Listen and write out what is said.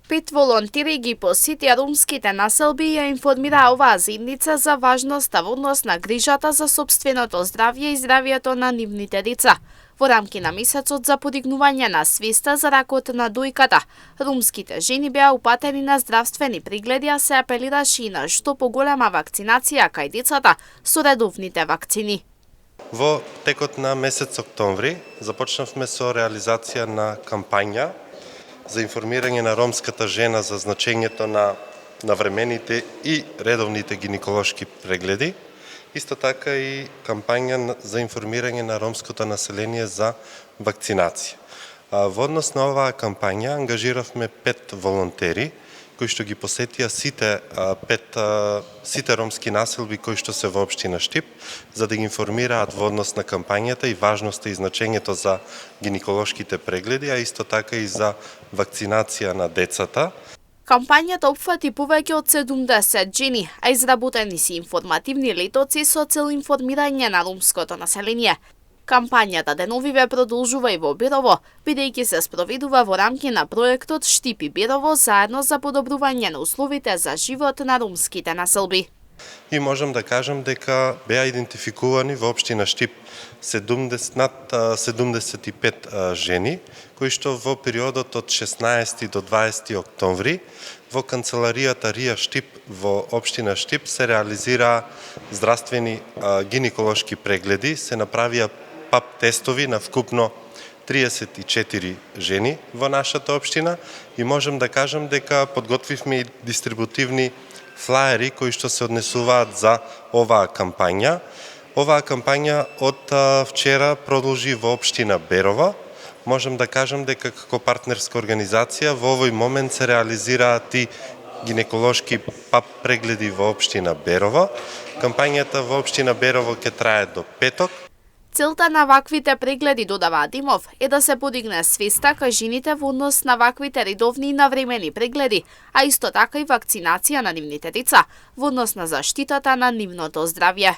5 волонтери ги посетија ромските населби и ја информираа оваа заедница за важноста во однос на грижата за сопственото здравје и здравјето на нивните деца. Во рамки на месецот за подигнување на свеста за ракот на дојката, ромските жени беа упатени на здравствени прегледи, а се апелираше и на што поголема вакцинација кај децата со редовните вакцини. Во текот на месец октомври започнавме со реализација на кампања за информирање на ромската жена за значењето на навремените и редовните гинеколошки прегледи. Исто така и кампања за информирање на ромското население за вакцинација. Во однос на оваа кампања ангажиравме 5 волонтери кои што ги посетија сите ромски населби кои што се во општина Штип, за да ги информираат во однос на кампањата и важноста и значењето за гинеколошките прегледи, а исто така и за вакцинација на децата. Кампањата опфати повеќе од 70 жени, а изработени се информативни летоци со цел информирање на ромското население. Кампањата деновиве продолжува и во Берово, бидејќи се спроведува во рамки на проектот Штип и Берово заедно за подобрување на условите за живот на ромските населби. И можам да кажам дека беа идентификувани во општина Штип над 75 жени, кои што во периодот од 16 до 20 октомври во канцеларијата РИА Штип во општина Штип се реализираа здравствени гинеколошки прегледи, се направија ПАП тестови на вкупно 34 жени во нашата општина и можам да кажам дека подготвивме и дистрибутивни флаери кои што се однесуваат за оваа кампања. Оваа кампања од вчера продолжи во општина Берова. Можам да кажам дека како партнерска организација во овој момент се реализираат и гинеколошки ПАП прегледи во општина Берова. Кампањата во општина Берово ќе трае до петок. Целта на ваквите прегледи, додава Адимов, е да се подигне свеста кај жените во однос на ваквите редовни и навремени прегледи, а исто така и вакцинација на нивните деца во однос на заштитата на нивното здравје.